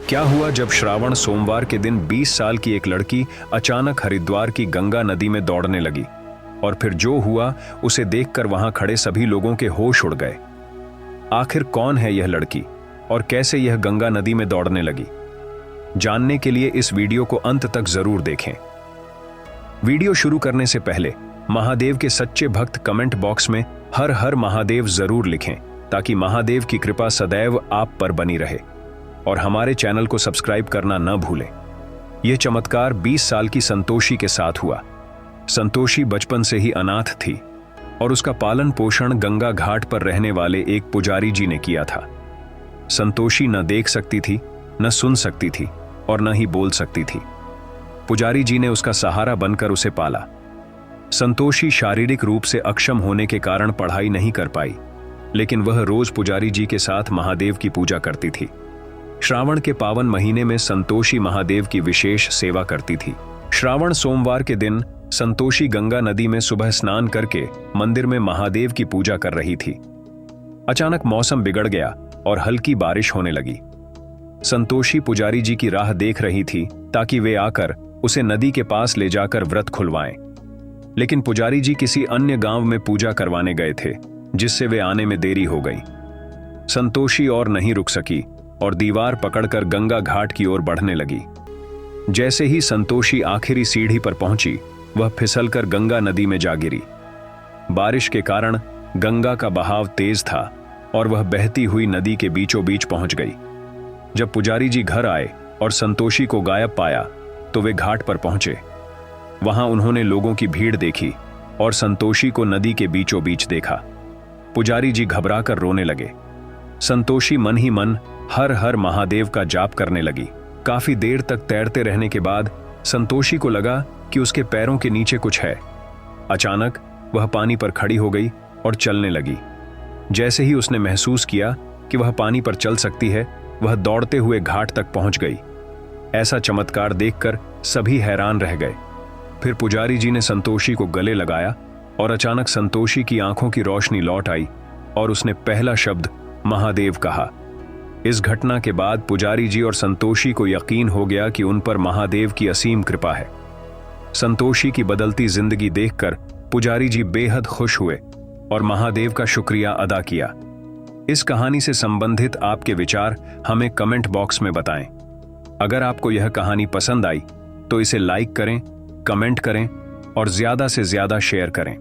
क्या हुआ जब श्रावण सोमवार के दिन 20 साल की एक लड़की अचानक हरिद्वार की गंगा नदी में दौड़ने लगी और फिर जो हुआ उसे देखकर वहां खड़े सभी लोगों के होश उड़ गए। आखिर कौन है यह लड़की और कैसे यह गंगा नदी में दौड़ने लगी? जानने के लिए इस वीडियो को अंत तक जरूर देखें। वीडियो शुरू करने से पहले महादेव के सच्चे भक्त कमेंट बॉक्स में हर हर महादेव जरूर लिखें ताकि महादेव की कृपा सदैव आप पर बनी रहे और हमारे चैनल को सब्सक्राइब करना न भूलें। यह चमत्कार 20 साल की संतोषी के साथ हुआ। संतोषी बचपन से ही अनाथ थी और उसका पालन पोषण गंगा घाट पर रहने वाले एक पुजारी जी ने किया था। संतोषी न देख सकती थी, न सुन सकती थी और न ही बोल सकती थी। पुजारी जी ने उसका सहारा बनकर उसे पाला। संतोषी शारीरिक रूप से अक्षम होने के कारण पढ़ाई नहीं कर पाई, लेकिन वह रोज पुजारी जी के साथ महादेव की पूजा करती थी। श्रावण के पावन महीने में संतोषी महादेव की विशेष सेवा करती थी। श्रावण सोमवार के दिन संतोषी गंगा नदी में सुबह स्नान करके मंदिर में महादेव की पूजा कर रही थी। अचानक मौसम बिगड़ गया और हल्की बारिश होने लगी। संतोषी पुजारी जी की राह देख रही थी ताकि वे आकर उसे नदी के पास ले जाकर व्रत खुलवाएं। लेकिन पुजारी जी किसी अन्य गांव में पूजा करवाने गए थे, जिससे वे आने में देरी हो गई। संतोषी और नहीं रुक सकी और दीवार पकड़कर गंगा घाट की ओर बढ़ने लगी। जैसे ही संतोषी आखिरी सीढ़ी पर पहुंची, वह फिसलकर गंगा नदी में जा गिरी। बारिश के कारण गंगा का बहाव तेज था और वह बहती हुई नदी के बीचों बीच पहुंच गई। जब पुजारी जी घर आए और संतोषी को गायब पाया तो वे घाट पर पहुंचे। वहां उन्होंने लोगों की भीड़ देखी और संतोषी को नदी के बीचों बीच देखा। पुजारी जी घबराकर रोने लगे। संतोषी मन ही मन हर हर महादेव का जाप करने लगी। काफी देर तक तैरते रहने के बाद संतोषी को लगा कि उसके पैरों के नीचे कुछ है। अचानक वह पानी पर खड़ी हो गई और चलने लगी। जैसे ही उसने महसूस किया कि वह पानी पर चल सकती है, वह दौड़ते हुए घाट तक पहुंच गई। ऐसा चमत्कार देखकर सभी हैरान रह गए। फिर पुजारी जी ने संतोषी को गले लगाया और अचानक संतोषी की आंखों की रोशनी लौट आई और उसने पहला शब्द महादेव कहा। इस घटना के बाद पुजारी जी और संतोषी को यकीन हो गया कि उन पर महादेव की असीम कृपा है। संतोषी की बदलती जिंदगी देखकर पुजारी जी बेहद खुश हुए और महादेव का शुक्रिया अदा किया। इस कहानी से संबंधित आपके विचार हमें कमेंट बॉक्स में बताएं। अगर आपको यह कहानी पसंद आई तो इसे लाइक करें, कमेंट करें और ज्यादा से ज्यादा शेयर करें।